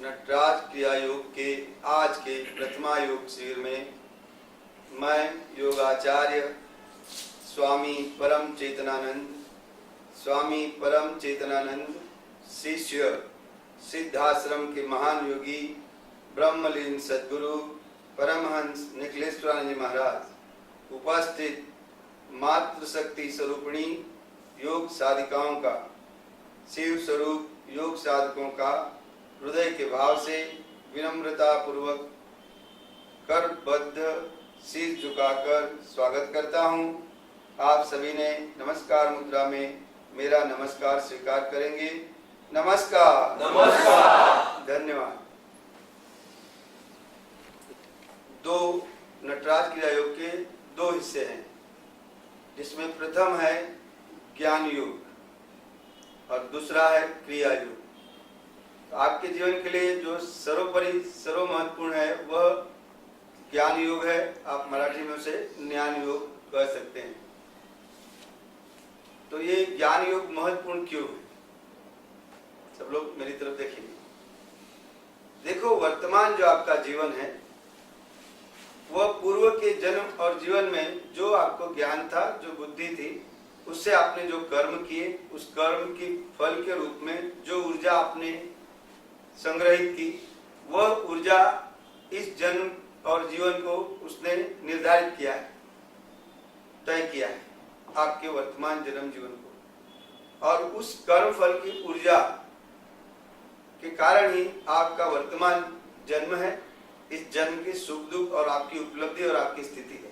नटराज क्रिया योग के आज के प्रथमा योग शिविर में मैं योगाचार्य स्वामी परम चेतनानंद शिष्य सिद्धाश्रम के महान योगी ब्रह्मलीन सद्गुरु परमहंस निखिलेश्वरानंद जी महाराज उपस्थित मातृशक्ति स्वरूपिणी योग साधिकाओं का शिव स्वरूप योग साधकों का हृदय के भाव से विनम्रता पूर्वक करबद्ध शीश झुकाकर स्वागत करता हूं। आप सभी ने नमस्कार मुद्रा में मेरा नमस्कार स्वीकार करेंगे। नमस्कार। नमस्कार। धन्यवाद। दो नटराज क्रिया योग के दो हिस्से हैं, जिसमें प्रथम है ज्ञान योग और दूसरा है क्रिया योग। तो आपके जीवन के लिए जो सर्वोपरि सर्वमहत्वपूर्ण है वह ज्ञान योग है। आप मराठी में उसे ज्ञान योग कह सकते हैं। तो ये ज्ञान योग महत्वपूर्ण क्यों है? सब लोग मेरी तरफ देखिए। देखो, वर्तमान जो आपका जीवन है वह पूर्व के जन्म और जीवन में जो आपको ज्ञान था, जो बुद्धि थी, उससे आपने जो कर्म किए, उस कर्म की फल के रूप में जो ऊर्जा आपने संग्रहित की, वह ऊर्जा इस जन्म और जीवन को उसने निर्धारित किया है, तय किया है आपके वर्तमान जन्म जीवन को। और उस कर्म फल की ऊर्जा के कारण ही आपका वर्तमान जन्म है। इस जन्म के सुख दुख और आपकी उपलब्धि और आपकी स्थिति है।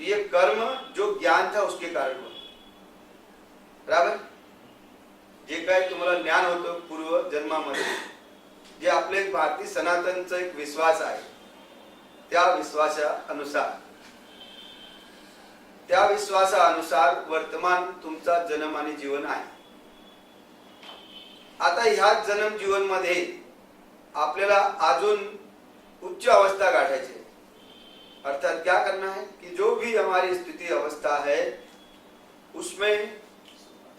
ये कर्म जो ज्ञान था उसके कारण हुआ, बराबर? जे काही तुम्हाला ज्ञान होतं पूर्व जन्मामध्ये, जे आपले एक भारतीय सनातनचा एक विश्वास आहे, त्या विश्वासानुसार वर्तमान तुमचा जन्म आणि जीवन आहे। आता ह्या जन्म जीवन मध्ये आपल्याला अजून उच्च अवस्था गाठायची है। अर्थात क्या करना है कि जो भी हमारी स्थिति अवस्था है उसमें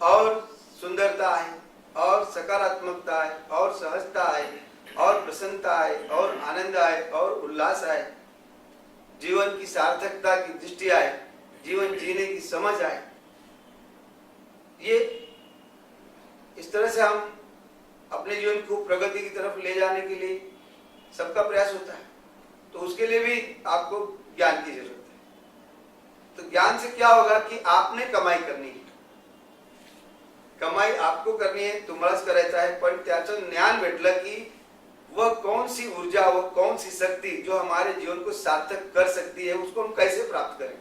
और सुंदरता है, और सकारात्मकता है, और सहजता है, और प्रसन्नता है, और आनंद है, और उल्लास है, जीवन की सार्थकता की दृष्टि है, जीवन जीने की समझ है। ये इस तरह से हम अपने जीवन को प्रगति की तरफ ले जाने के लिए सबका प्रयास होता है। तो उसके लिए भी आपको ज्ञान की जरूरत है। तो ज्ञान से क्या होगा कि आपने कमाई करनी है, कमाई आपको करनी है, तुम्हालाच करायचं आहे। पण त्याचं ज्ञान भेटलं की वह कौन सी ऊर्जा, वह कौन सी शक्ति जो हमारे जीवन को सार्थक कर सकती है, उसको हम कैसे प्राप्त करें।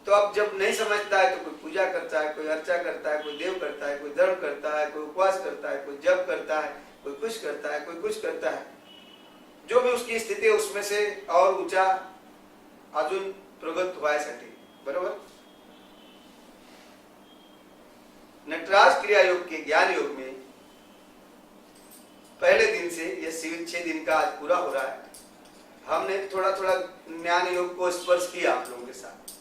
तो अब जब नहीं समझता है तो कोई पूजा करता है, कोई अर्चा करता है, कोई देव करता है, कोई धर्म करता है, कोई उपवास करता है, कोई जप करता है, कोई कुछ करता है, कोई कुछ करता है। जो भी उसकी स्थिति है उसमें से और ऊंचा अजून प्रगत व्हायसाठी, बरोबर? नटराज क्रिया योग के ज्ञान योग में पहले दिन से यह शिविर 6 दिन का आज पूरा हो रहा है। हमने थोड़ा थोड़ा ज्ञान योग को स्पर्श किया आप लोगों के साथ।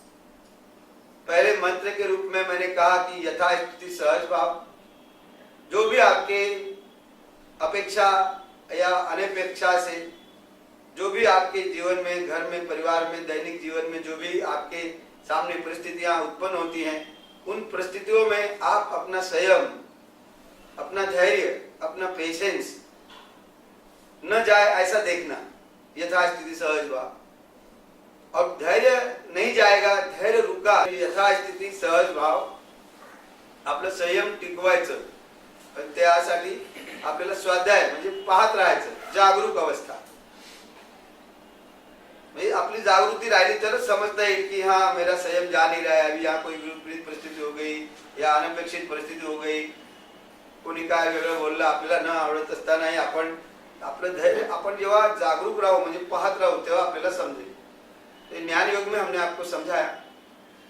पहले मंत्र के रूप में मैंने कहा कि यथास्थिति सहज भाव, जो भी आपके अपेक्षा या अनपेक्षा से जो भी आपके जीवन में, घर में, परिवार में, दैनिक जीवन में जो भी आपके सामने परिस्थितियां उत्पन्न होती हैं, उन परिस्थितियों में आप अपना संयम, अपना धैर्य, अपना पेशेंस न जाए ऐसा देखना, यथास्थिति सहज भाव। और धैर्य नहीं जाएगा, धैर्य रुका, यथास्थिती सहज भाव, आपलं संयम टिकवायचं। पण त्यासाठी आपल्याला स्वाध्याय म्हणजे पाहत राहायचं, जागरूक अवस्था। म्हणजे आपली जागृती राहिली तरच समजता येईल की हाँ मेरा संयम जा नहीं रहा है, अभी यहाँ कोई विपरीत परिस्थिती हो गई या अनपेक्षित परिस्थिती हो गई, कोणी काय वेगळं बोललं, आपल्याला न आवडत असतानाही आपण आपलं धैर्य, आपण जेव्हा जागरूक राहू म्हणजे पाहत राहू तेव्हा आपल्याला समजेल। तो ज्ञान योग में हमने आपको समझाया।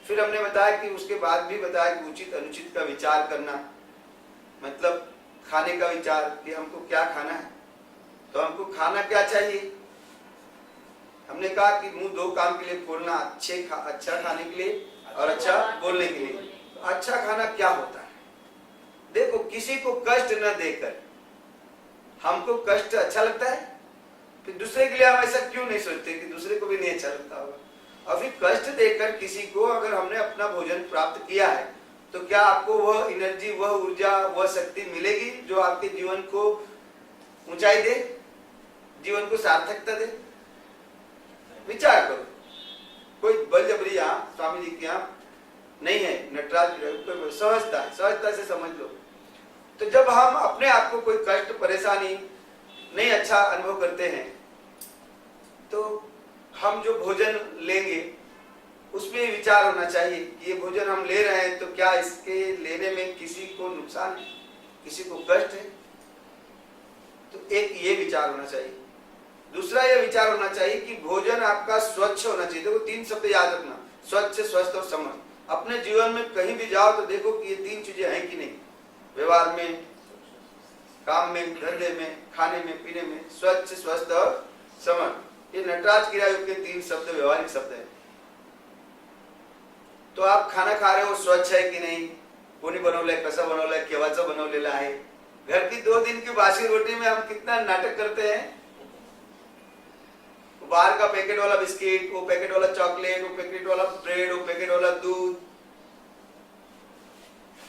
फिर हमने बताया कि उसके बाद भी बताया कि उचित अनुचित का विचार करना, मतलब खाने का विचार कि हमको क्या खाना है। तो हमको खाना क्या चाहिए? हमने कहा कि मुंह दो काम के लिए खोलना, अच्छा खाने के लिए और अच्छा बोलने के लिए। तो अच्छा खाना क्या होता है? देखो, किसी को कष्ट न देकर हमको कष्ट अच्छा लगता है, फिर दूसरे के लिए हम ऐसा क्यों नहीं सोचते कि दूसरे को भी नहीं अच्छा लगता होगा। और फिर कष्ट देकर किसी को अगर हमने अपना भोजन प्राप्त किया है तो क्या आपको वह एनर्जी, वह ऊर्जा, वह शक्ति मिलेगी जो आपके जीवन को ऊंचाई दे, जीवन को सार्थकता दे? विचार करो। कोई बलजबरी यहाँ स्वामी जी के यहाँ नहीं है, नटराज सहजता है, सहजता से समझ लो। तो जब हम अपने आप को कोई कष्ट, परेशानी नहीं अच्छा अनुभव करते हैं तो हम जो भोजन लेंगे उसमें विचार होना चाहिए कि ये भोजन हम ले रहे हैं तो क्या इसके लेने में किसी को नुकसान है, किसी को कष्ट है? तो एक ये विचार होना चाहिए। दूसरा ये विचार होना चाहिए कि भोजन आपका स्वच्छ होना चाहिए। देखो 3 शब्द याद रखना, स्वच्छ, स्वस्थ और समर्थ। अपने जीवन में कहीं भी जाओ तो देखो कि ये 3 चीजें हैं कि नहीं, व्यवहार में, काम में, धंधे में, खाने में, पीने में, स्वच्छ, स्वस्थ और समर्थ। ये नटराज क्रिया योग के 3 शब्द व्यवहारिक शब्द है। तो आप खाना खा रहे हो, स्वच्छ है कि नहीं, कोणी बनवलंय, कसं बनवलंय, केव्हाचं बनवलेलं आहे। घर की 2 दिन की बासी रोटी में हम कितना नाटक करते हैं। बाहर का पैकेट वाला बिस्किट, वो पैकेट वाला चॉकलेट, वो पैकेट वाला ब्रेड, वो पैकेट वाला दूध,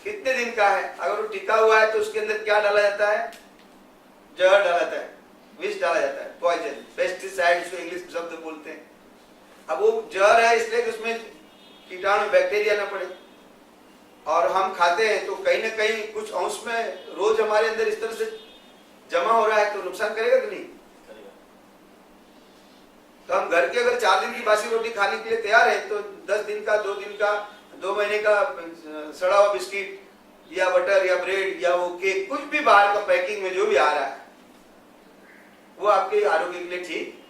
कितने दिन का है? अगर वो टिका हुआ है तो उसके अंदर क्या डाला जाता है? जहर डाला जाता है, विष डाला जाता है, पॉइजन, पेस्टिसाइड जो इंग्लिश शब्द बोलते हैं। अब वो जहर है इसलिए कि उसमें कीटाणु, बैक्टीरिया न पड़े, और हम खाते हैं तो कहीं ना कहीं कुछ अंश में रोज हमारे अंदर इस तरह से जमा हो रहा है तो नुकसान करेगा कि नहीं? तो हम घर के अगर 4 दिन की बासी रोटी खाने के लिए तैयार है तो 10 दिन का, 2 दिन का, 2 महीने का सड़ा हुआ बिस्किट या बटर या ब्रेड या वो केक, कुछ भी बाहर का पैकिंग में जो भी आ रहा है वो आपके आरोग्य के लिए ठीक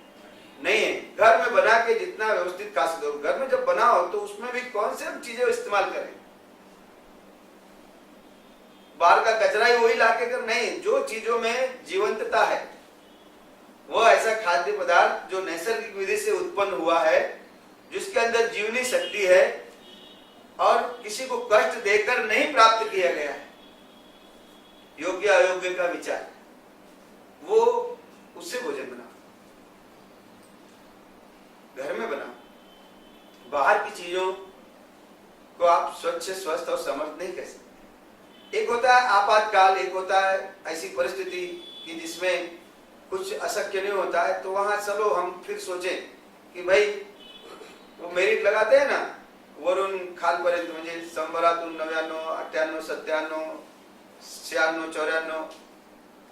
नहीं है। घर में बना के जितना व्यवस्थित खा सकते हो, घर में जब बनाओ तो उसमें भी कौन से हम चीजें इस्तेमाल करें? बाहर का कचरा ही वही लाके कर नहीं, जो चीजों में जीवंतता है वो ऐसा खाद्य पदार्थ जो नैसर्गिक विधि से उत्पन्न हुआ है, जिसके अंदर जीवनी शक्ति है और किसी को कष्ट देकर नहीं प्राप्त किया गया है, योग्य अयोग्य का विचार, वो उससे भोजन बनाओ, घर में बनाओ। बाहर की चीजों को आप स्वच्छ, स्वस्थ और समर्थ नहीं कह सकते। एक होता है आपातकाल, एक होता है ऐसी परिस्थिति कि जिसमें कुछ अशक्य नहीं होता है, तो वहां चलो हम फिर सोचें कि भाई वो मेरिट लगाते हैं ना, वरून खालपर्यंत, म्हणजे 100तून 99, 98, 97, 96, 94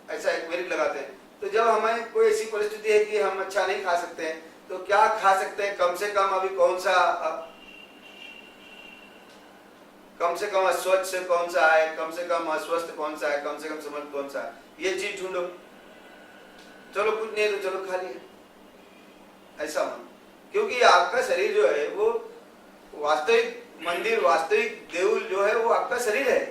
ऐसा एक मेरिट लगाते हैं। तो जब हमें कोई ऐसी परिस्थिति है कि हम अच्छा नहीं खा सकते हैं तो क्या खा सकते हैं? कम से कम अभी कौन सा, कम से कम अस्वच्छ कौन सा है, कम से कम अस्वस्थ कौन सा है, कम से कम समर्थ कौन सा है, ये चीज ढूंढो। चलो कुछ नहीं तो चलो खा लिया, ऐसा मन। क्योंकि आपका शरीर जो है वो वास्तविक मंदिर, वास्तविक देउल जो है वो आपका शरीर है।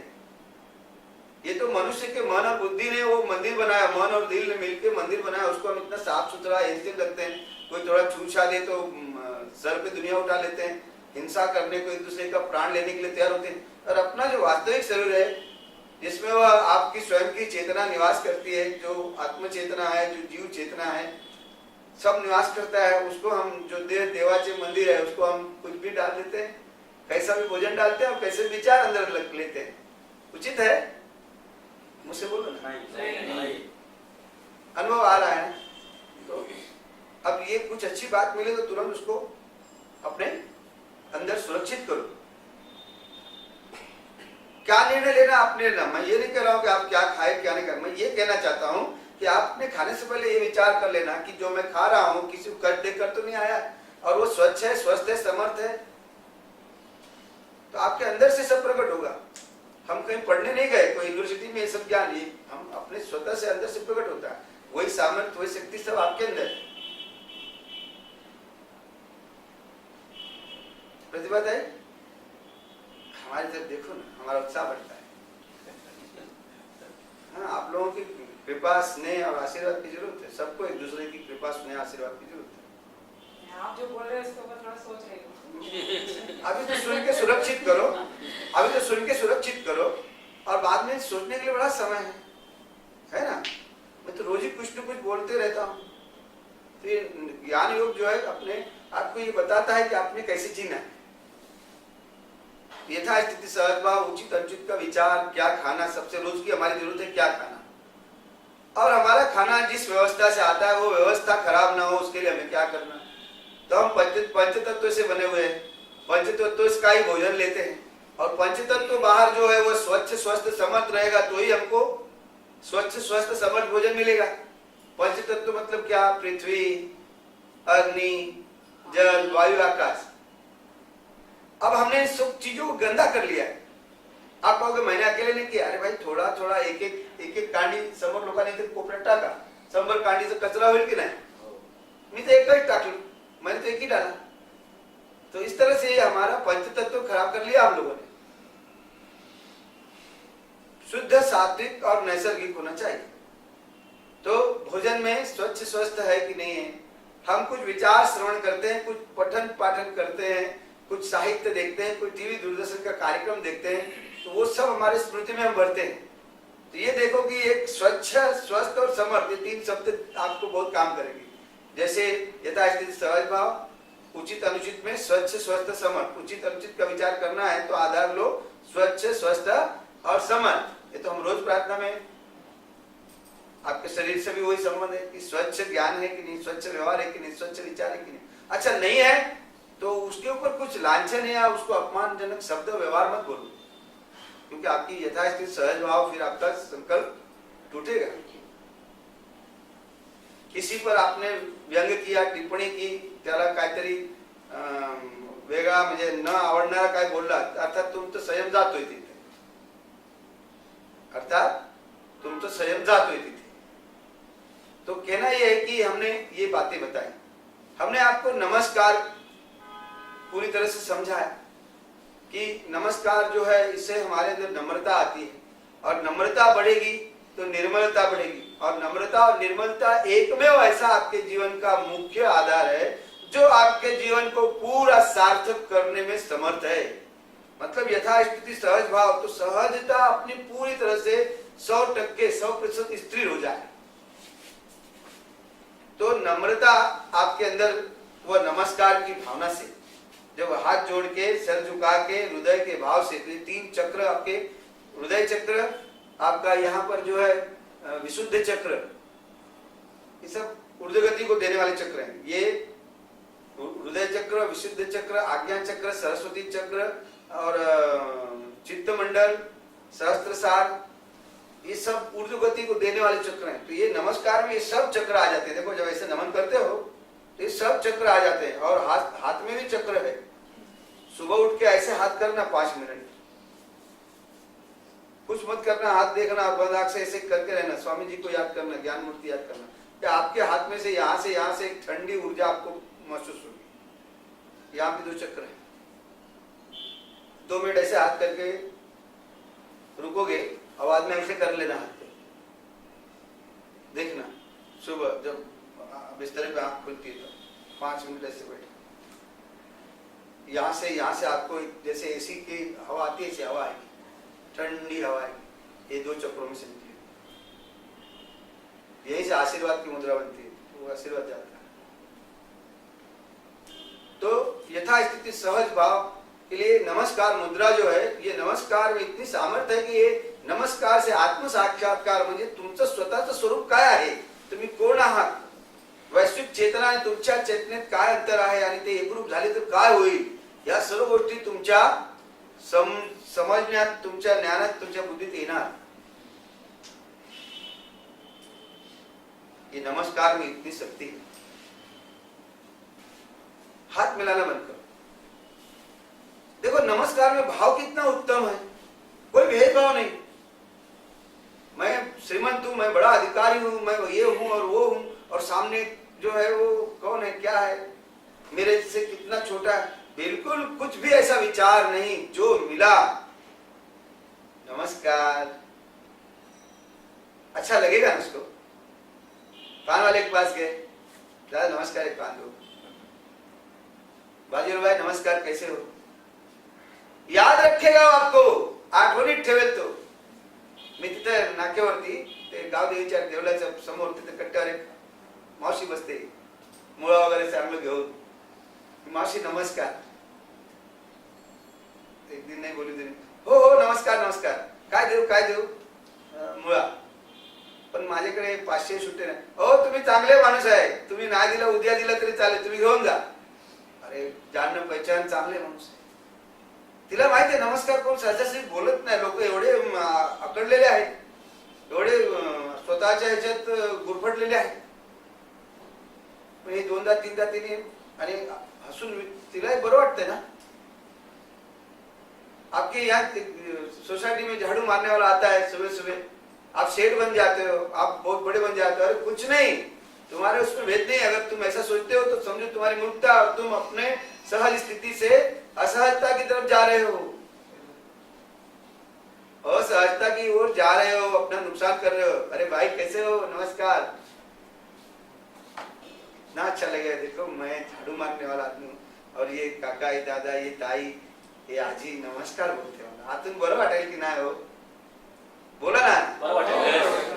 ये तो मनुष्य के मन और बुद्धि ने वो मंदिर बनाया, मन और दिल ने मिलकर मंदिर बनाया, उसको हम इतना साफ सुथरा ऐसे रखते हैं। कोई थोड़ा छूछा दे तो सर पे दुनिया उठा लेते हैं, हिंसा करने को, एक दूसरे का प्राण लेने के लिए तैयार होते हैं। और अपना जो वास्तविक शरीर है जिसमें वह आपकी स्वयं की चेतना निवास करती है, जो आत्म चेतना है, जो जीव चेतना है, सब निवास करता है, उसको हम जो देवाचे मंदिर है उसको हम कुछ भी डाल देते हैं, कैसा भी भोजन डालते हैं और कैसे विचार अंदर लग लेते हैं। उचित है? मुझसे बोलो ना। अनुभव आ रहा है। तो अब ये कुछ अच्छी बात मिले तो तुरंत उसको अपने अंदर सुरक्षित करो। क्या निर्णय लेना आपने लेना। मैं ये नहीं कह रहा हूं कि आप क्या खाए क्या नहीं खाए, मैं ये कहना चाहता हूं कि आपने खाने से पहले ये विचार कर लेना कि जो मैं खा रहा हूं किसी को कष्ट देकर तो नहीं आया, और वो स्वच्छ है, स्वस्थ है, समर्थ है, तो आपके अंदर से सब प्रकट होगा। हम कहीं पढ़ने नहीं गए, कोई यूनिवर्सिटी में ये सब ज्ञान नहीं, हम अपने स्वतः से अंदर से प्रकट होता है। वही सामर्थ्य, वही शक्ति सब आपके अंदर है। प्रतिभा है हमारी तरफ देखो ना, हमारा उत्साह बढ़ता है। हाँ, आप लोगों की कृपा, स्नेह और आशीर्वाद की जरूरत है। सबको एक दूसरे की कृपा, स्नेह, आशीर्वाद की जरूरत है। आप जो बोल रहे हैं उसके ऊपर थोड़ा सोच रही हूँ। अभी तो सुन के सुरक्षित करो, अभी तो सुन के सुरक्षित करो, और बाद में सोचने के लिए बड़ा समय है ना। मैं तो कुछ न कुछ बोलते रहता हूँ। फिर ज्ञान योग जो है अपने आपको ये बताता है कि आपने कैसे जीना है। यथा स्थिति सहज भाव, उचित अनुचित का विचार, क्या खाना, सबसे रोज की हमारी जरूरत है क्या खाना, और हमारा खाना जिस व्यवस्था से आता है वो व्यवस्था खराब ना हो उसके लिए हमें क्या करना। तो हम पंच तत्व से बने हुए हैं, पंच तत्व का ही भोजन लेते हैं, और पंच तत्व बाहर जो है वो स्वच्छ स्वस्थ समर्थ रहेगा तो ही हमको स्वच्छ स्वस्थ समर्थ भोजन मिलेगा। पंच तत्व मतलब क्या? पृथ्वी, अग्नि, जल, वायु, आकाश। अब हमने इन सब चीजों को गंदा कर लिया है। आप कहोगे मैंने अकेले नहीं किया। अरे भाई थोड़ा थोड़ा एक एक कांडी समोर लोकांनी ते कोपऱ्यात टाका, 100 कांडीचं कचरा होईल की नाही? मी तो एकच टाकलो, मैंने तो एक ही डाला। तो इस तरह से हमारा पंचतत्व खराब कर लिया हम लोगों ने। शुद्ध, सात्विक और नैसर्गिक होना चाहिए। तो भोजन में स्वच्छ स्वस्थ है कि नहीं है। हम कुछ विचार श्रवण करते हैं, कुछ पठन पाठन करते हैं, कुछ साहित्य देखते हैं, कुछ टीवी दूरदर्शन का कार्यक्रम देखते हैं, तो वो सब हमारे स्मृति में हम भरते हैं। तो ये देखो कि एक स्वच्छ, स्वस्थ और समर्थ, ये 3 शब्द आपको बहुत काम करेंगे। जैसे यथा स्थिति सहज भाव, उचित अनुचित में स्वच्छ स्वस्थ समर्थ। उचित अनुचित का विचार करना है तो आधार लो स्वच्छ स्वस्थ और समर्थ। ये तो हम रोज प्रार्थना में, आपके शरीर से भी वही संबंध है कि स्वच्छ ज्ञान है कि नहीं, स्वच्छ व्यवहार है कि नहीं, स्वच्छ विचार है कि नहीं। अच्छा नहीं है तो उसके ऊपर कुछ लांछन या उसको अपमानजनक शब्द व्यवहार मत बोलो, क्योंकि आपकी यथास्थिति सहज भाव फिर आपका संकल्प टूटेगा। किसी पर आपने व्यंग किया, टिप्पणी की, त्याला काहीतरी वेगळा म्हणजे न आवडणारा काय बोलला, अर्थात तुमचं संयम जातोय तिथे, अर्थात तुमचं संयम जातोय तिथे। तो कहना यह है कि हमने ये बातें बताई, हमने आपको नमस्कार पूरी तरह से समझाया कि नमस्कार जो है इससे हमारे अंदर नम्रता आती है, और नम्रता बढ़ेगी तो निर्मलता बढ़ेगी, और नम्रता और निर्मलता एकमेव ऐसा आपके जीवन का मुख्य आधार है जो आपके जीवन को पूरा सार्थक करने में समर्थ है। मतलब यथास्थिति सहज भाव, तो सहजता अपनी पूरी तरह से 100% स्थिर हो जाए। तो नम्रता आपके अंदर, वह नमस्कार की भावना से, जब हाथ जोड़ के सर झुका के हृदय के भाव से, तो 3 चक्र आपके, हृदय चक्र आपका यहाँ पर जो है विशुद्ध चक्र, ये सब ऊर्ध्वगति को देने वाले चक्र हैं। ये हृदय चक्र, विशुद्ध चक्र, आज्ञा चक्र, सरस्वती चक्र और चित्त मंडल, सहस्त्रसार, ये सब ऊर्ध्वगति को देने वाले चक्र हैं। तो ये नमस्कार में ये सब चक्र आ जाते हैं। देखो जब ऐसे नमन करते हो तो ये सब चक्र आ जाते हैं, और हाथ में भी चक्र है। सुबह उठ के ऐसे हाथ करना 5 मिनट, कुछ मत करना, हाथ देखना, बंद आंख से ऐसे करके रहना, स्वामी जी को याद करना, ज्ञान मूर्ति याद करना, कि आपके हाथ में से यहाँ से एक ठंडी ऊर्जा आपको महसूस होगी। यहाँ पे 2 चक्र है। 2 मिनट ऐसे हाथ करके रुकोगे, आवाज में ऐसे कर लेना हाथ पे, देखना सुबह जब बिस्तर पे आंख खुलती है तो 5 मिनट ऐसे बैठे, यहाँ से आपको जैसे एसी की हवा आती है, ऐसी हवा आएगी, ठंडी हवा आएगी, ये 2 चक्रों में से निकली। यही से आशीर्वाद की मुद्रा बनती है, वो आशीर्वाद जाता है। तो यथास्थिति सहज भाव के लिए नमस्कार मुद्रा जो है, ये नमस्कार में इतनी सामर्थ्य है कि ये नमस्कार से आत्म साक्षात्कार, म्हणजे तुमचं स्वतःचं स्वरूप काय आहे, तुम्ही कोण आहात, वैश्विक चेतना आणि तुमच्या चेतनेत काय अंतर आहे, आणि ते एकरूप झाले तर काय होईल, या सर्व गोष्टी तुमच्या समजण्यात, तुमच्या ज्ञानात, तुमच्या बुद्धीत येणार। ये नमस्कार में इतनी शक्ति है। हाथ मिलाना बंद करो। देखो नमस्कार में भाव कितना उत्तम है, कोई भेदभाव नहीं। मैं श्रीमंत हूं, मैं बड़ा अधिकारी हूं, मैं ये हूं और वो हूं, और सामने जो है वो कौन है, क्या है, मेरे से कितना छोटा है, बिल्कुल कुछ भी ऐसा विचार नहीं। जो मिला नमस्कार, अच्छा लगेगा ना उसको। कान वाले के पास गए, दादा नमस्कार, एक कान दो। बाजीराव भाई नमस्कार, कैसे हो, याद रखेगा आपको, आठवणीत ठेवेल तो। मी तिथे नाक्यावरती ते गावदेवीच्या देवळाच्या समोर तिथे कट्ट्यावर एक मावशी बसते, मुळा वगैरे चांगलं घेऊन. मावशी नमस्कार. एक दिन नाही बोलू दिली. हो हो नमस्कार नमस्कार. काय देऊ काय देऊ? मुळा. पण माझ्याकडे 500 सुट्टे नाही. हो तुम्ही चांगले माणूस आहे, तुम्ही नाही दिला उद्या दिला तरी चालेल, तुम्ही घेऊन जा. अरे जाणणं पहचान चांगले माणूस आहे. तिला माहिती आहे नमस्कार कोण सहजासहजी बोलत नाही. लोक एवढे अकडलेले आहेत, एवढे स्वतःच्या ह्याच्यात गुरफटलेले आहेत. हे दोनदा तीनदा तिने आणि हसून तिलाही बरं वाटतंय ना. आपके यहाँ सोसाइटी में झाड़ू मारने वाला आता है सुबह सुबह, आप सेठ बन जाते हो, आप बहुत बड़े बन जाते हो. अरे कुछ नहीं, तुम्हारे उसमें भेद नहीं. अगर तुम ऐसा सोचते हो तो समझो तुम्हारी मूर्खता और तुम अपने सहज स्थिति से असहजता की तरफ जा रहे हो, असहजता की ओर जा रहे हो, अपना नुकसान कर रहे हो. अरे भाई कैसे हो, नमस्कार. ना अच्छा लगेगा. देखो मैं झाड़ू मारने वाला आदमी हूँ और ये काका ये दादा ये ताई ये आजी नमस्कार बोलते मला. आतून बरं वाटेल की नाही हो? बोला ना. बरं वाटेल.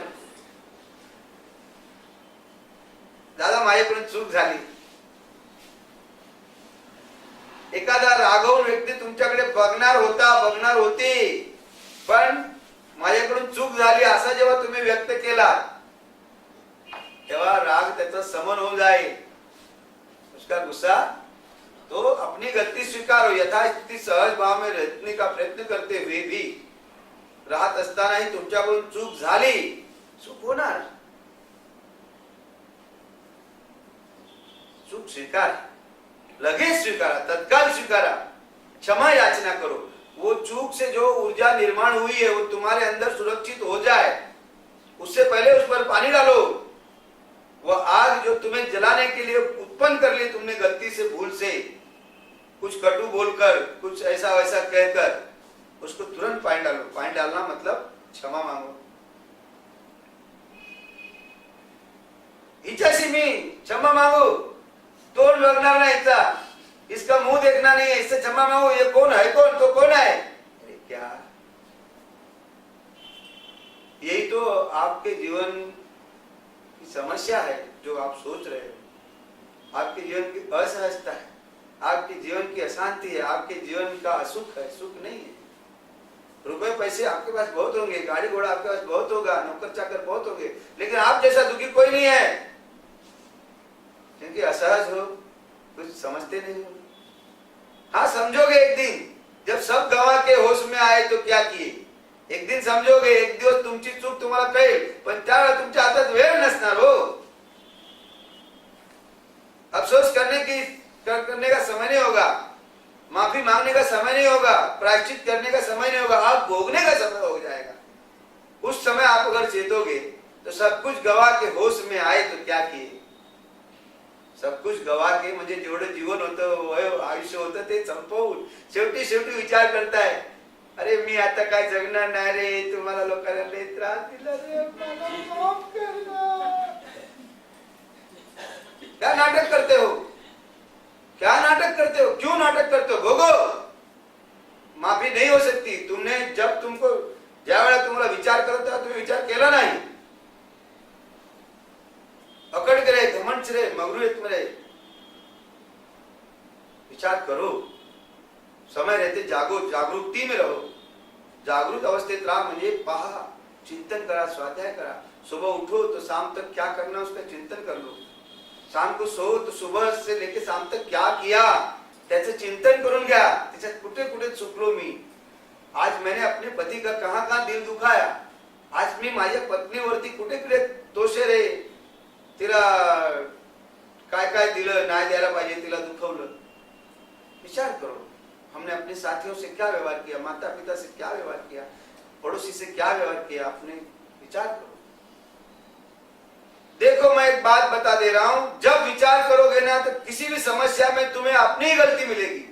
दादा माझ्याकडून चूक झाली. एखादा रागवून व्यक्ती तुमच्याकडे बघणार होता, बघणार होती, पण माझ्याकडून चूक झाली असा जेव्हा तुम्ही व्यक्त केला तेव्हा राग त्याचा समन हो जाए, उसका गुस्सा. तो अपनी गलती स्वीकारो, यथास्थिति सहज भाव में रहने का प्रयत्न करते हुए भी राहत असतानाही तुमच्याकडून चूक झाली, चूक होणार. चूक स्वीकार, लगेच स्वीकारा, तत्काल स्वीकारा, क्षमा याचना करो. वो चूक से जो ऊर्जा निर्माण हुई है वो तुम्हारे अंदर सुरक्षित हो जाए, उससे पहले उस पर पानी डालो. वो आग जो तुम्हें जलाने के लिए उत्पन्न कर ली तुमने गलती से, भूल से, कुछ कटु बोलकर, कुछ ऐसा वैसा कहकर, उसको तुरंत पानी डालो. पानी डालना मतलब क्षमा मांगो. हिच्याशी मी क्षमा मांगू, तोंड बघणार नाही इसका, इसका मुंह देखना नहीं है, इससे क्षमा मांगो. ये कौन है, कौन तो कौन है? अरे क्या, यही तो आपके जीवन की समस्या है जो आप सोच रहे हो. आपके जीवन की असहजता है, आपके जीवन की अशांति है, आपके जीवन का असुख है, सुख नहीं है. रुपए पैसे आपके पास बहुत होंगे, गाड़ी घोड़ा आपके पास बहुत होगा, नौकर चाकर बहुत होंगे, लेकिन आप जैसा दुखी कोई नहीं है, क्योंकि असहज हो, कुछ समझते नहीं हो. हाँ समझोगे एक दिन, जब सब गंवा के होश में आए तो क्या किए. एक दिन समझोगे, एक दिवस तुमची चूक तुम्हाला कळेल, पण त्यावेळेला तुमच्या हातात वेळ नसणार हो. अफसोस करने का समय नहीं होगा, माफी मांगने का समय नहीं होगा, प्रायश्चित करने का समय नहीं होगा, आप भोगने का समय हो जाएगा. उस समय आप अगर चेतोगे तो सब कुछ गवा के होश में आए तो क्या किए. सब कुछ गवा के म्हणजे जेवढं जीवन होतं, आयुष्य होतं ते संपवून शेवटी विचार करताय, अरे मी आता काय जगणार नाही रे, तुम्हाला लोकांना लय त्रास दिला रे, मला माफ करना. क्या नाटक करते हो, क्या नाटक करते हो, क्यों नाटक करते हो. भोगो, माफी नहीं हो सकती. तुमने जब तुमको ज्या वेळा तुम्हाला विचार करत होता तुम्ही विचार केला नाही, अकड़ के रहे, घमंड से रहे, मगरूरियत में रहे. विचार करो, समय रहते जागो, जागरूकती में रहो. जागरूक अवस्थेत राहा म्हणजे पहा, चिंतन करा, स्वाध्याय करा. सुबह उठो तो शाम तक क्या करना उसका चिंतन कर लो. शाम को सो तो सुबह से लेके शाम तक क्या किया त्याचं चिंतन करून घ्या. त्याच्यात कुठे कुठे चुकलो मी, आज मैंने अपने पति का कहां दिल दुखाया, आज मी माझ्या पत्नीवरती कुठे कुठे दोषे रे, तिला काय दिलं नाही द्यायला पाहिजे, तिला दुखवलं. विचार करो, हमने अपने साथियों से क्या व्यवहार किया, माता पिता से क्या व्यवहार किया, पड़ोसी से क्या व्यवहार किया, अपने विचार करो. देखो मैं एक बात बता दे रहा हूं, जब विचार करोगे ना तो किसी भी समस्या में तुम्हें अपनी ही गलती मिलेगी.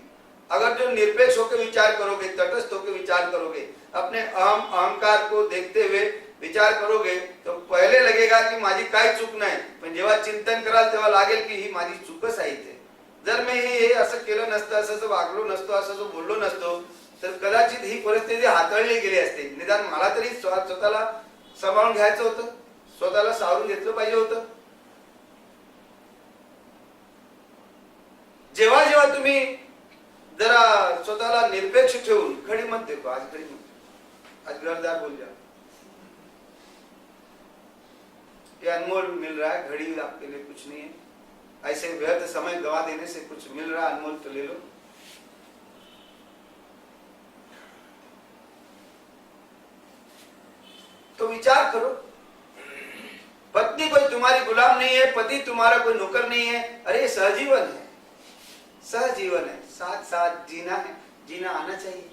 अगर जो निरपेक्ष होकर विचार करोगे, तटस्थ होकर विचार करोगे, अपने अहंकार को देखते हुए विचार करोगे, तो पहिले लगेगा की माझी काय चूक नाही, पण जेव्हा चिंतन कराल तेव्हा लागेल की ही माझी चूकच आहे. इथे जर मी हे असं केलं नसतं, असं वागलो नसतो, असं बोललो नसतो, तर कदाचित ही परिस्थिती हाताळली गेली असते. निदान मला तरी स्वतःला सांभाळून घ्यायचं होतं. स्वतःला सावरून घेतलं पाहिजे होतं. जेव्हा जेव्हा तुम्ही जरा स्वतःला निरपेक्ष ठेवून खड़ी मत देखो, आज खड़ी मत, आज घरदार बोल जाओ, ये अनमोल मिल रहा है, घड़ी आपके लिए कुछ नहीं है. ऐसे व्यर्थ समय गवा देने से कुछ मिल रहा है अनमोल तो ले लो. तो विचार करो, पत्नी कोई तुम्हारी गुलाम नहीं है, पति तुम्हारा कोई नौकर नहीं है. अरे ये सहजीवन है, सहजीवन है, साथ साथ जीना है, जीना आना चाहिए.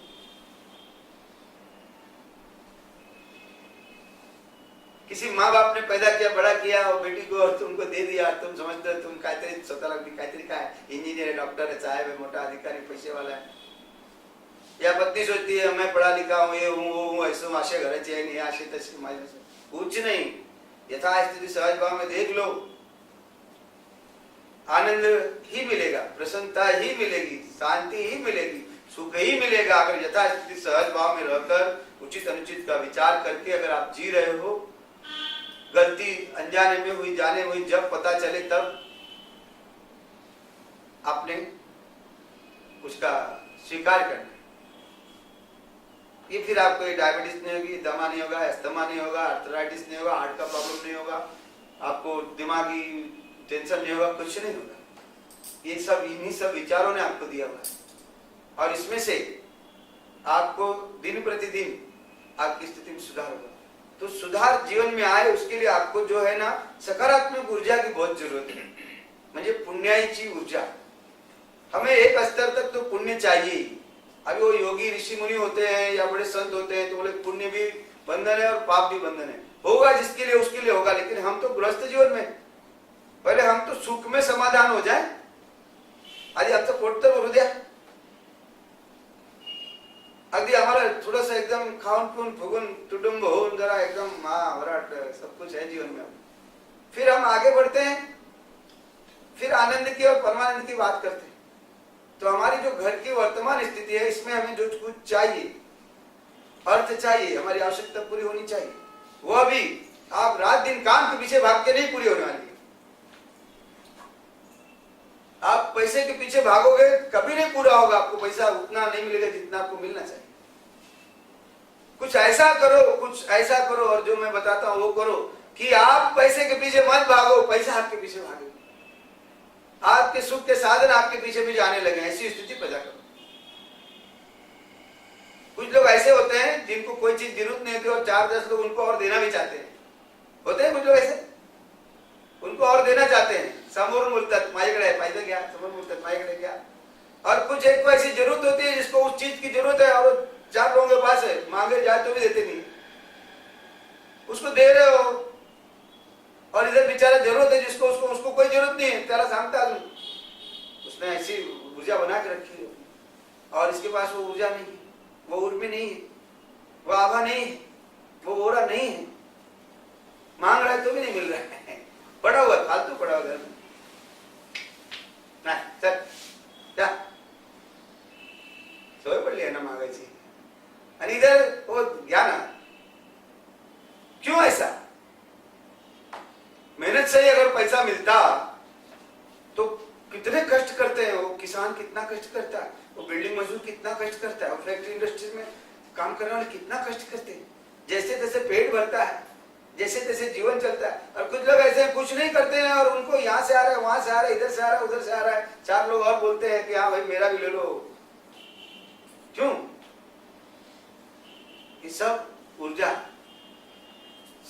किसी माँ बाप ने पैदा किया, बड़ा किया और बेटी को और तुमको दे दिया, तुम समझते हो तुम काहीतरी स्वतःला काहीतरी काय इंजीनियर है, डॉक्टर है, साहेब है, मोटा अधिकारी, पैसे वाला है. या पत्नी सोचती है मैं पढ़ा लिखा हूँ, ये हूँ वो हूँ, ऐसे माशे घराचे आहे, असे तसे माझे कुछ नहीं. यथास्थिति सहज भाव में देख लो, आनंद ही मिलेगा, प्रसन्नता ही मिलेगी, शांति ही मिलेगी, सुख ही मिलेगा. अगर यथास्थिति सहज भाव में रहकर उचित अनुचित का विचार करके अगर आप जी रहे हो, गलती अनजाने में हुई, जाने हुई, जब पता चले तब आपने उसका स्वीकार करना. ये फिर आपको ये डायबिटीज नहीं होगी, दमा नहीं होगा, अस्थमा नहीं होगा, आर्थराइटिस नहीं होगा, हार्ट का प्रॉब्लम नहीं होगा, आपको दिमागी टेंशन नहीं होगा, कुछ नहीं होगा. ये सब इन्हीं सब विचारों ने आपको दिया हुआ है. और इसमें से आपको दिन प्रतिदिन आपकी स्थिति में सुधार होगा. तो सुधार जीवन में आए उसके लिए आपको जो है ना सकारात्मक ऊर्जा की बहुत जरूरत है, म्हणजे पुण्याची ऊर्जा. हमें एक स्तर तक तो पुण्य चाहिए. अभी वो योगी ऋषि मुनि होते हैं या बड़े संत होते हैं तो बोले पुण्य भी बंधन है और पाप भी बंधन है. होगा जिसके लिए उसके लिए होगा, लेकिन हम तो गृहस्थ जीवन में पहले हम तो सुख में समाधान हो जाए. आधी आमचं पोट तर भरू द्या. अगदी आम्हाला थोडस एकदम खाऊन पिऊन फुगून तुडुंब होऊन जरा एकदम वराट सब कुछ है जीवन में, फिर हम आगे बढ़ते हैं, फिर आनंद की और परमानंद की बात करते हैं. तो हमारी जो घर की वर्तमान स्थिति है इसमें हमें जो कुछ चाहिए, अर्थ चाहिए, हमारी आवश्यकता पूरी होनी चाहिए, वह भी आप रात दिन काम के पीछे भाग के नहीं पूरी होने वाली है. आप पैसे के पीछे भागोगे कभी नहीं पूरा होगा. आपको पैसा उतना नहीं मिलेगा जितना आपको मिलना चाहिए. कुछ ऐसा करो, कुछ ऐसा करो, और जो मैं बताता हूं वो करो कि आप पैसे के पीछे मत भागो, पैसा आपके पीछे भागे. आपके सुख के साधन आपके पीछे भी जाने लगे, ऐसी स्थिति पैदा करो. कुछ लोग ऐसे होते हैं जिनको कोई चीज जरूरत नहीं होती और 4-10 लोग उनको और देना भी चाहते हैं. होते हैं कुछ लोग ऐसे, उनको और देना चाहते हैं. समोरून बोलतात माझ्याकडे आहे, पाहिजे घ्या, समोरून बोलतात माझ्याकडे घ्या. और कुछ एक को ऐसी जरूरत होती है जिसको उस चीज की जरूरत है और 4 लोगों के पास है, मांगे जाए तो भी देते नहीं. उसको दे रहे हो और इधर बेचारा जरूरत है जिसको उसको कोई जरूरत नहीं है, त्याला सांगता अजून. उसने ऐसी ऊर्जा बना के रखी है और इसके पास वो ऊर्जा नहीं है, वो उर्मी नहीं है, वो आभा नहीं है, वो ओरा नहीं है. मांग रहा है तो भी नहीं मिल रहा है, पड़ा हुआ फालतू पड़ा हुआ घर में. चल क्या सवय पडली आहे ना मागायची. आणि इधर वो घ्या ना. क्यों ऐसा? मेहनत से ही अगर पैसा मिलता तो कितने कष्ट करते हैं वो किसान, कितना कष्ट करता है, वो बिल्डिंग मजदूर कितना कष्ट करता है, वो फैक्ट्री इंडस्ट्री में काम करने वाले कितना कष्ट करते हैं. जैसे तैसे पेट भरता है, जैसे तैसे जीवन चलता है. और कुछ लोग ऐसे कुछ नहीं करते हैं और उनको यहाँ से आ रहा है, वहां से आ रहा है, इधर से आ रहा है, उधर से आ रहा है. 4 लोग और बोलते हैं कि हाँ भाई मेरा भी ले लो. क्यों? ये सब ऊर्जा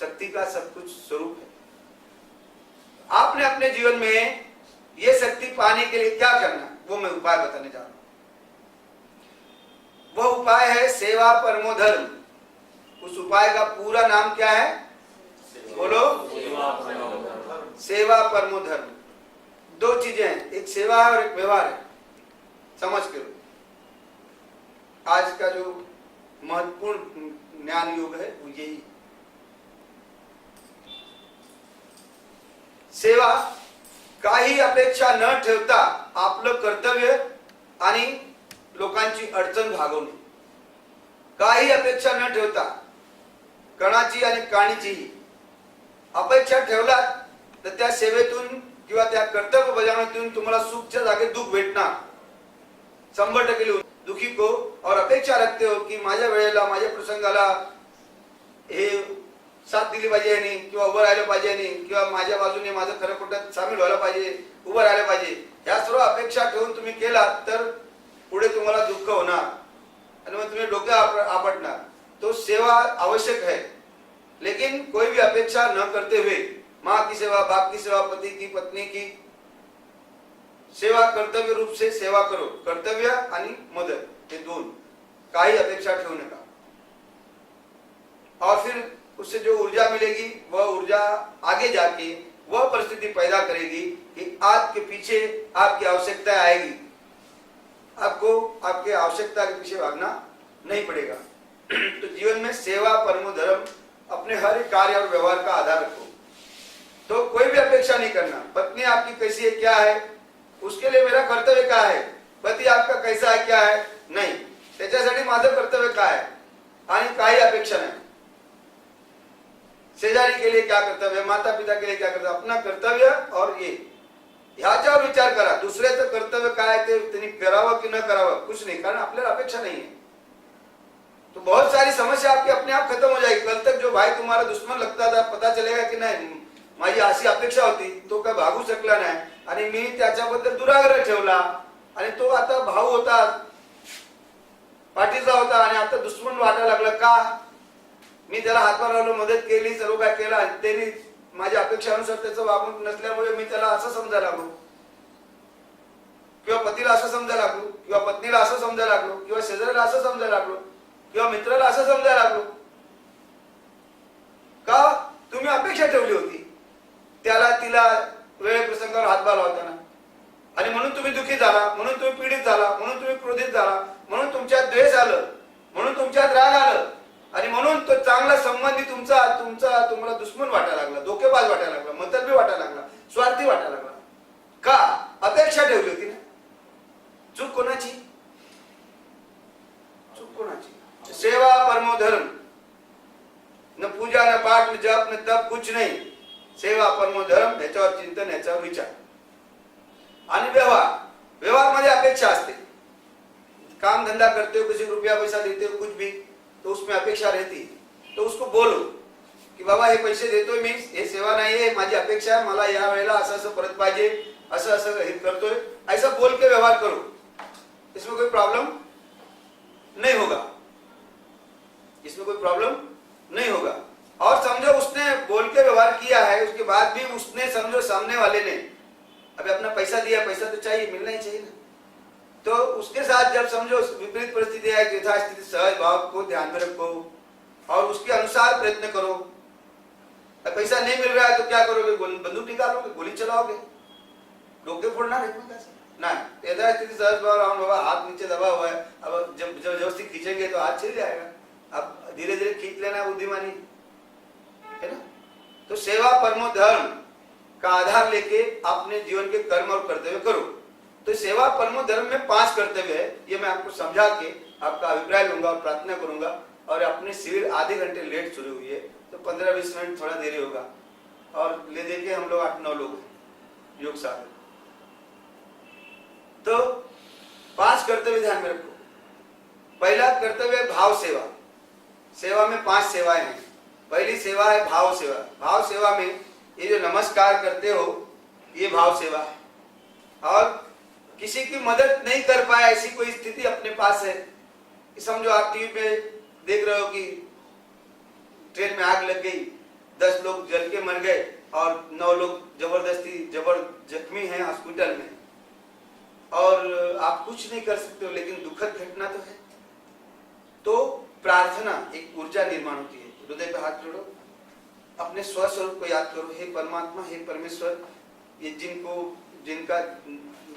शक्ति का सब कुछ स्वरूप है. आपने अपने जीवन में ये शक्ति पाने के लिए क्या करना, वो मैं उपाय बताने जा रहा हूं. वह उपाय है सेवा परमो धर्म. उस उपाय का पूरा नाम क्या है? बोलो. सेवा परमो धर्म. 2 चीजें हैं, एक सेवा है और एक व्यवहार है. समझ करो, आज का जो महत्वपूर्ण ज्ञान योग है वो यही. सेवा काही अपेक्षा न ठेवता आपलं कर्तव्य आणि लोकांची अडचण भागवणे. काही अपेक्षा न ठेवता कणाची आणि काणीची अपेक्षा ठेवलात तर त्या सेवेतून किंवा त्या कर्तव्य बजावणीतून तुम्हाला सुखच्या जागी दुःख भेटणार 100% दुखी को और अपेक्षा रखते हो की माझ्या वेळेला माझ्या प्रसंगाला हे साथ दिली पाहिजे आणि किंवा उभं राहिलं पाहिजे आणि किंवा माझ्या बाजूने माझं खरं खोटं सामील व्हायला पाहिजे, उभं राहिलं पाहिजे. या सर्व अपेक्षा ठेवून तुम्ही केलात तर पुढे तुम्हाला दुःख होणार आणि मग तुम्ही डोके आपटणार. तो सेवा आवश्यक है, लेकिन कोई भी अपेक्षा न करते हुए माँ की सेवा, बाप की सेवा, पति की, पत्नी की सेवा कर्तव्य रूप से सेवा करो. कर्तव्य आणि मदत हे दोन, काही अपेक्षा ठेवू नका. और फिर उससे जो ऊर्जा मिलेगी वह ऊर्जा आगे जाके वह परिस्थिति पैदा करेगी कि आपके पीछे आपकी आवश्यकता आएगी, आपको आपके आवश्यकता के पीछे भागना नहीं पड़ेगा. तो जीवन में सेवा परमो धर्म अपने हर एक कार्य और व्यवहार का आधार रखो. तो कोई भी अपेक्षा नहीं करना पत्नी आपकी कैसी है क्या है उसके लिए मेरा कर्तव्य क्या है, पति आपका कैसा है क्या है नाही, त्याच्यासाठी माझं कर्तव्य काय आहे आणि काही अपेक्षा नाही. शेजारी के लिए क्या कर्तव्य है, माता पिता के लिए क्या कर्तव्य, अपना कर्तव्य और ये ह्याच्यावर विचार करा. दुसऱ्याचं कर्तव्य काय ते त्यांनी करावं की न करावं कुछ नहीं, कारण आपल्याला अपेक्षा नहीं है. तो बहुत सारी समस्या आपकी अपने आप खत्म हो जाएगी. कल तक जो भाई तुम्हारा दुश्मन लगता था पता चलेगा की नाही माझी अशी अपेक्षा होती, तो काय भागू शकला नाही आणि मी त्याच्याबद्दल दुराग्रह ठेवला आणि तो आता भाऊ होता, पाठीचा होता आणि आता दुश्मन वाटायला लागला. का? मी त्याला हातभार लावलो, मदत केली, सर्व काय केला, त्यांनी माझ्या अपेक्षानुसार त्याचं वागणूक नसल्यामुळे मी त्याला असं समजायला लागलो किंवा पतीला असं समजायला लागलो किंवा पत्नीला असं समजायला लागलो किंवा शेजाऱ्याला असं समजायला लागलो किंवा मित्राला असं समजायला लागलो. का? तुम्ही अपेक्षा ठेवली होती त्याला तिला वेळ प्रसंगावर हातभार लावताना आणि म्हणून तुम्ही दुःखी झाला, म्हणून तुम्ही पीडित झाला, म्हणून तुम्ही क्रोधित झाला, म्हणून तुमच्यात द्वेष आलं, म्हणून तुमच्यात राग आलं आणि म्हणून तो चांगला संबंधी तुम्हाला दुश्मन वाटायला लागला, धोकेबाज वाटायला लागला, मतलबी वाटायला लागला, स्वार्थी वाटायला लागला. का? अपेक्षा ठेवली होती ना. चूक कोणाची? चूक कोणाची? सेवा परमो धर्म. न पूजा, न पाठ, न जप, न तप, कुछ नहीं. सेवा परमो धर्म, याच्यावर चिंतन, याच्यावर विचार. आणि व्यवहार मध्ये अपेक्षा असते. काम धंधा करते हो, किसी को रुपया पैसा देते हो, कुछ भी, तो उसमें अपेक्षा रहती. तो उसको बोलो की बाबा हे पैसे देतोय मी, हे सेवा नाहीये, माझी अपेक्षा आहे, मला या वेळेला असं असं परत पाहिजे, असं असं हे करतोय, ऐसा बोल के व्यवहार करो. इसमें कोई प्रॉब्लम नहीं होगा, इसमें कोई प्रॉब्लम नहीं होगा. और समझो उसने बोल के व्यवहार किया है, उसके बाद भी उसने समझो सामने वाले ने अभी अपना पैसा दिया, पैसा तो चाहिए, मिलना ही चाहिए ना. तो उसके साथ जब समझो विपरीत परिस्थिति है, यथास्थिति सहज भाव को ध्यान में रखो और उसके अनुसार प्रयत्न करो. पैसा नहीं मिल रहा है तो क्या करोगे? बंदूक निकालोगे, गोली चलाओगे, डोके फोड़ना नहीं. यथास्थिति सहज भाव राम बाबा, हाथ नीचे दबा हुआ है, अब जब जबरदस्ती खींचेंगे तो हाथ छिल जाएगा. अब धीरे धीरे खींच लेना बुद्धिमानी है ना. तो सेवा परमो धर्म का आधार लेके अपने जीवन के कर्म और कर्तव्य करो. तो सेवा परमो धर्म में 5 कर्तव्य है, ये मैं आपको समझा के आपका अभिप्राय लूंगा और प्रार्थना करूंगा. और अपने शिविर आधे घंटे लेट शुरू हुई है तो 15-20 मिनट थोड़ा देरी होगा और ले दे के हम लोग 8-9 लोग हैं योग साधक. तो 5 कर्तव्य ध्यान में रखो. पहला कर्तव्य भाव सेवा. सेवा में 5 सेवाएं हैं. पहली सेवा है भाव सेवा. भाव सेवा में ये जो नमस्कार करते हो ये भाव सेवा है. और किसी की मदद नहीं कर पाया ऐसी कोई स्थिति अपने पास है, समझो आप टीवी पे देख रहे हो कि ट्रेन में आग लग गई, 10 लोग जल के मर गए और 9 लोग जख्मी हैं हॉस्पिटल में और आप कुछ नहीं कर सकते हो, लेकिन दुखद घटना तो है. तो प्रार्थना एक ऊर्जा निर्माण होती है. हृदय पे हाथ जोड़ो, अपने स्वस्वरूप को याद करो. हे परमात्मा, हे परमेश्वर, ये जिनका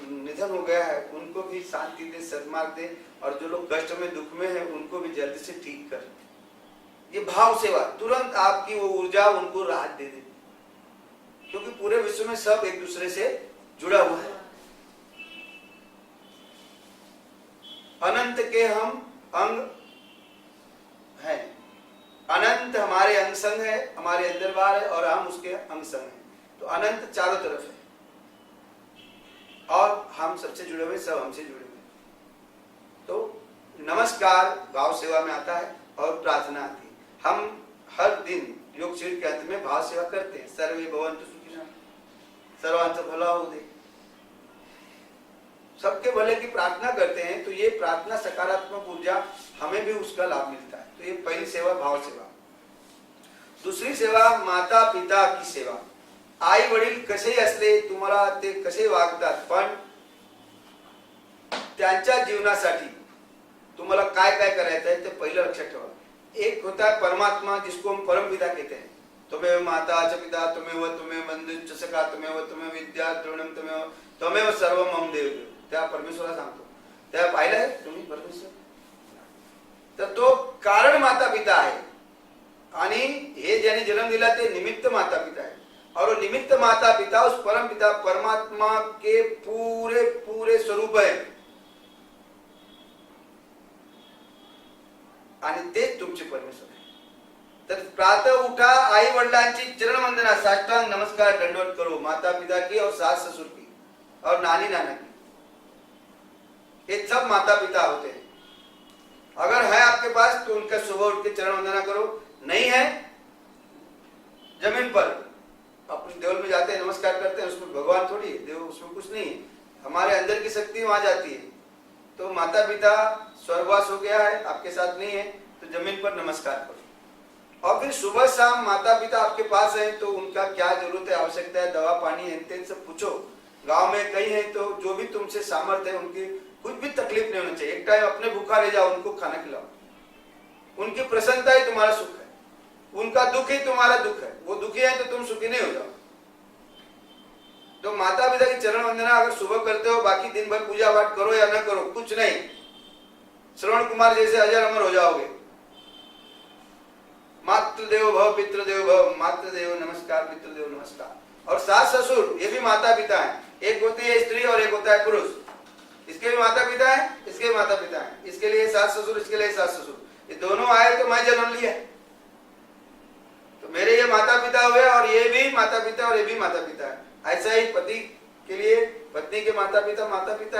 निधन हो गया है उनको भी शांति दे, सद्मार्ग दे और जो लोग कष्ट में दुख में है उनको भी जल्दी से ठीक कर. ये भाव सेवा तुरंत आपकी वो ऊर्जा उनको राहत दे दे, क्योंकि पूरे विश्व में सब एक दूसरे से जुड़ा हुआ है. अनंत के हम अंग हैं. अनंत हमारे अंग संग है, हमारे अंदर बाहर है, और हम उसके अंग संग है। तो अनंत चारों तरफ है और हम सबसे जुड़े हुए, सब हमसे जुड़े हुए। तो नमस्कार भाव सेवा में आता है और प्रार्थना आती है। हम हर दिन योग शिविर के अंत में भाव सेवा करते हैं। सर्वे भवन्तु सुखिनः, सर्वांत भला हो दे, सबके भले की प्रार्थना करते हैं। तो ये प्रार्थना सकारात्मक ऊर्जा, हमें भी उसका लाभ मिलता है। तो ये पहली सेवा भाव सेवा। दुसरी सेवा माता पिता की सेवा। आई वडील कसेही असले, तुम्हाला ते कसे वागतात, पण त्यांच्या जीवनासाठी तुम्हाला काय काय करायचं आहे ते पहिलं लक्षात ठेवा। एक होता है परमात्मा, जिसको हम परम पिता कहते हैं। तुम्हें माता च पिता तुम्हें बंधु च सखा तुम्हें विद्या द्रोणम तुम्हें सर्व मम देव। त्या परमेश्वरा सांगतो, त्या पाहिलं आहे तुम्ही परमेश्वर। तर तो कारण माता पिता आहे आणि हे ज्याने जन्म दिला ते निमित्त माता पिता है। और वो निमित्त माता पिता उस परम पिता परमात्मा के पूरे पूरे स्वरूप है आणि तेच तुमचे परमेश्वर आहे। तर प्रातः उठा, आई वडिलांची चरण वंदना, साष्टांग नमस्कार दंडवत करो, माता पिता की और सास ससुर की और नानी नाना की। ये सब माता पिता होते हैं। अगर है आपके पास तो उनका सुबह उठ के चरण वंदना करो, नहीं है जमीन पर अपने देवल में जाते हैं, नमस्कार करते हैं। उसमें भगवान थोड़ी है, देव उसमें कुछ नहीं है, हमारे अंदर की शक्ति वहां जाती है। तो माता पिता स्वर्गवास हो गया है, आपके साथ नहीं है, तो जमीन पर नमस्कार करो। और फिर सुबह शाम माता पिता आपके पास है तो उनका क्या जरूरत है, आवश्यकता है, दवा पानी है सब पूछो। गांव में कहीं है तो जो भी तुमसे सामर्थ्य है, उनकी कुछ भी तकलीफ नहीं होनी चाहिए। एक टाइम अपने भूखा रह जाओ, उनको खाना खिलाओ। उनकी प्रसन्नता ही तुम्हारा सुख है, उनका दुख ही तुम्हारा दुख है। वो दुखी है तो तुम सुखी नहीं हो जाओ। तो माता पिता की चरण वंदना अगर सुबह करते हो, बाकी दिन भर पूजा पाठ करो या न करो, कुछ नहीं, श्रवण कुमार जैसे अजर अमर हो जाओगे। मातृदेव भव पितृदेव भव, मातृदेव नमस्कार पितृदेव नमस्कार। और सास ससुर ये भी माता पिता है। एक होती है स्त्री और एक होता है पुरुष। इसके भी माता पिता है, इसके भी माता पिता है। इसके लिए सास ससुर, इसके लिए सास ससुर। ये दोनों आए तो मैं जन्म लिया। तो मेरे ये माता पिता हुए और ये भी माता पिता और ये भी माता पिता है। ऐसा ही पति के लिए पत्नी के माता पिता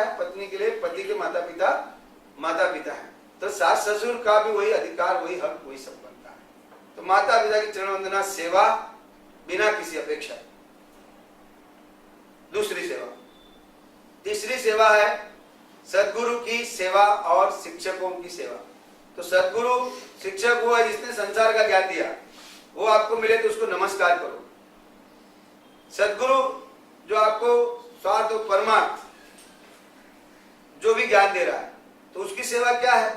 है, पत्नी के लिए पति के माता पिता है। तो सास ससुर का भी वही अधिकार, वही हक, वही सब बनता है। तो माता पिता की चरण वंदना सेवा बिना किसी अपेक्षा। दूसरी सेवा। तीसरी सेवा है सद्गुरु की सेवा और शिक्षकों की सेवा। तो सद्गुरु शिक्षक वो है जिसने संसार का ज्ञान दिया, वो आपको मिले तो उसको नमस्कार करो। सद्गुरु जो आपको स्वार्थ और परमार्थ जो भी ज्ञान दे रहा है, तो उसकी सेवा क्या है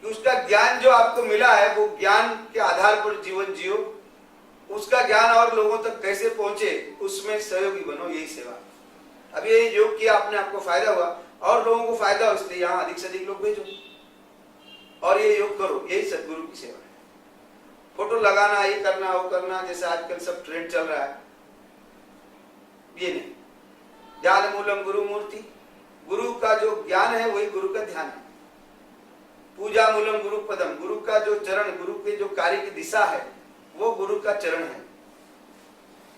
कि उसका ज्ञान जो आपको मिला है वो ज्ञान के आधार पर जीवन जियो, उसका ज्ञान और लोगों तक कैसे पहुंचे उसमें सहयोगी बनो, यही सेवा। अब ये योग किया आपने, आपको फायदा हुआ और लोगों को फायदा हो, इसलिए यहाँ अधिक से अधिक लोग भेजो और ये योग करो, यही सद्गुरु की सेवा है। फोटो लगाना, ये करना, वो करना, जैसे आजकल सब ट्रेंड चल रहा है, ये नहीं। ज्ञान मूलम गुरु मूर्ति, गुरु का जो ज्ञान है वही गुरु का ध्यान है। पूजा मूलम गुरु पदम, गुरु का जो चरण, गुरु के जो कार्य की दिशा है वो गुरु का चरण है।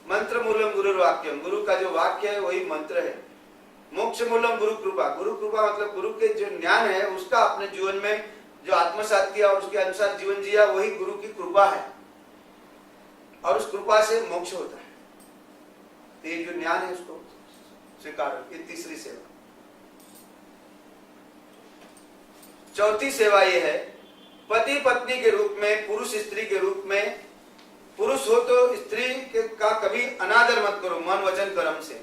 मंत्र मूलम गुरु वाक्यम, गुरु का जो वाक्य है वही मंत्र है। मोक्ष मूलम गुरु कृपा, गुरु कृपा मतलब गुरु के जो ज्ञान है उसका अपने जीवन में जो आत्मसात किया और उसके अनुसार जीवन जिया, वही गुरु की कृपा है और उस कृपा से मोक्ष होता है। तो ये जो ज्ञान है उसको स्वीकार, ये तीसरी सेवा। चौथी सेवा ये है पति पत्नी के रूप में, पुरुष स्त्री के रूप में। पुरुष हो तो स्त्री का कभी अनादर मत करो मन वचन कर्म से,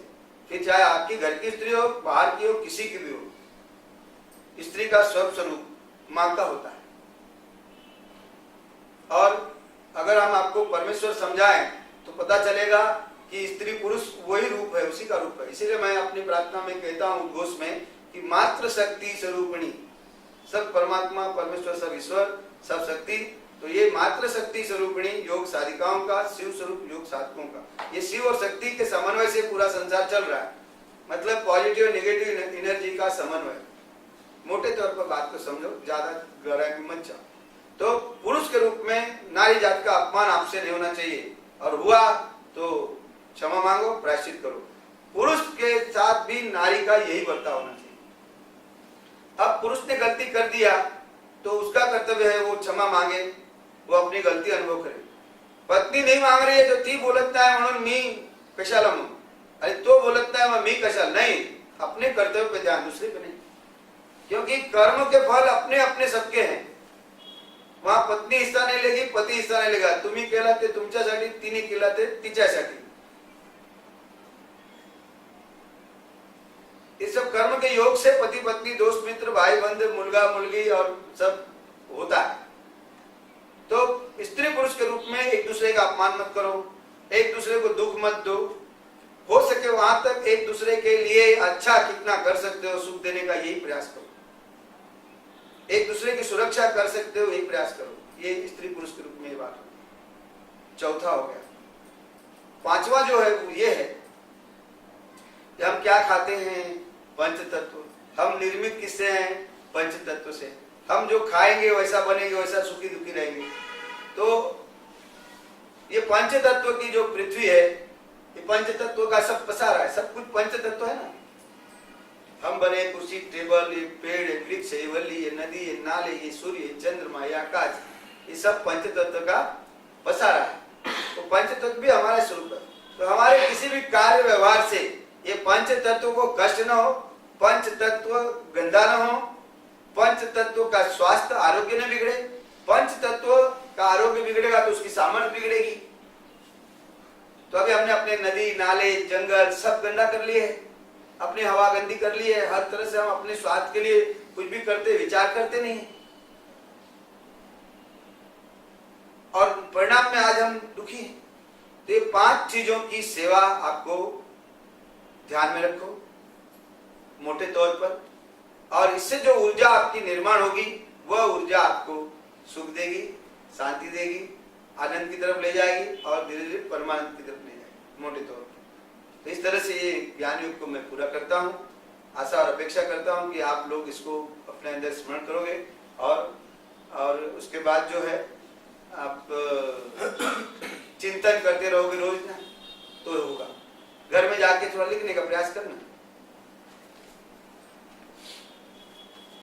फिर चाहे आपकी घर की स्त्री हो, बाहर की हो, किसी की भी हो। स्त्री का स्वरूप मां का होता है। और अगर हम आपको परमेश्वर समझाएं तो पता चलेगा कि स्त्री पुरुष वही रूप है, उसी का रूप है। इसीलिए मैं अपनी प्रार्थना में कहता हूं उद्घोष में कि मात्र शक्ति स्वरूपिणी, सब परमात्मा, परमेश्वर, सब ईश्वर, सब शक्ति। तो ये मात्र शक्ति स्वरूपिणी योग साधिकाओं का, शिव स्वरूप योग साधकों का, ये शिव और शक्ति के समन्वय से पूरा संसार चल रहा है। मतलब पॉजिटिव नेगेटिव एनर्जी का समन्वय। मोटे तौर पर बात को समझो, ज्यादा गहराई में मत जाओ। तो पुरुष के रूप में नारी जात का अपमान आपसे नहीं होना चाहिए, और हुआ तो क्षमा मांगो, प्रायश्चित करो। पुरुष के साथ भी नारी का यही बर्ताव होना चाहिए। अब पुरुष ने गलती कर दिया तो उसका कर्तव्य है वो क्षमा मांगे, वो अपनी गलती अनुभव करे। पत्नी नहीं मांग रही है तो ती बोलता है म्हणून मी कशाला मग, अरे तो बोलता है मी कशाला, नहीं, अपने कर्तव्य पे ध्यान, दूसरे पे नहीं, क्योंकि कर्म के फल अपने अपने सबके हैं। वहां पत्नी हिस्सा नहीं लेगी, पती हिस्सा नहीं लेगा, तुम्ही केला ते तुमच्यासाठी, तिने केला ते तिच्यासाठी। इस सब कर्म के योग से पति पत्नी, दोस्त मित्र, भाई बंधु, मुलगा मुलगी और सब होता है। तो स्त्री पुरुष के रूप में एक दूसरे का अपमान मत करो, एक दूसरे को दुख मत दो, हो सके वहां तक एक दूसरे के लिए अच्छा कितना कर सकते हो सुख देने का यही प्रयास करो, एक दूसरे की सुरक्षा कर सकते हो यही प्रयास करो। ये स्त्री पुरुष के रूप में ये बात हो। चौथा हो गया। पांचवा जो है वो ये है कि हम क्या खाते हैं, पंच तत्व। हम निर्मित किससे हैं, पंच तत्व से। हम जो खाएंगे वैसा बनेंगे, वैसा सुखी दुखी रहेंगे। तो ये पंच तत्व की जो पृथ्वी है, ये पंच तत्व का सब पसारा है, सब कुछ पंच तत्व है ना। हम बने कुर्सी, टेबल, ये पेड़, ये वृक्ष, ये वल्ली, ये नदी, ये नाले, ये सूर्य, ये चंद्रमा, ये आकाश, ये सब पंच तत्व का पसारा है। तो पंच तत्व भी हमारा स्वरूप है। तो हमारे किसी भी कार्य व्यवहार से ये पंच तत्व को कष्ट न हो, पंच तत्व गंदा न हो, पंच तत्व का स्वास्थ्य आरोग्य न बिगड़े। पंच तत्व का आरोग्य बिगड़ेगा तो उसकी सामर्थ्य बिगड़ेगी। तो अभी हमने अपने नदी, नाले, जंगल सब गंदा कर लिए है, अपनी हवा गंदी कर ली है। हर तरह से हम अपने स्वास्थ्य के लिए कुछ भी करते, विचार करते नहीं, और परिणाम में आज हम दुखी हैं। तो ये 5 चीजों की सेवा आपको ध्यान में रखो मोटे तौर पर, और इससे जो ऊर्जा आपकी निर्माण होगी वह ऊर्जा आपको सुख देगी, शांति देगी, आनंद की तरफ ले जाएगी और धीरे धीरे परमानंद की तरफ ले जाएगी मोटे तौर पर। तो इस तरह से ये ज्ञान योग को मैं पूरा करता हूँ। आशा और अपेक्षा करता हूँ कि आप लोग इसको अपने अंदर स्मरण करोगे, और उसके बाद जो है आप चिंतन करते रहोगे रोज ना, तो होगा। घर में जाके थोड़ा लिखने का प्रयास करना।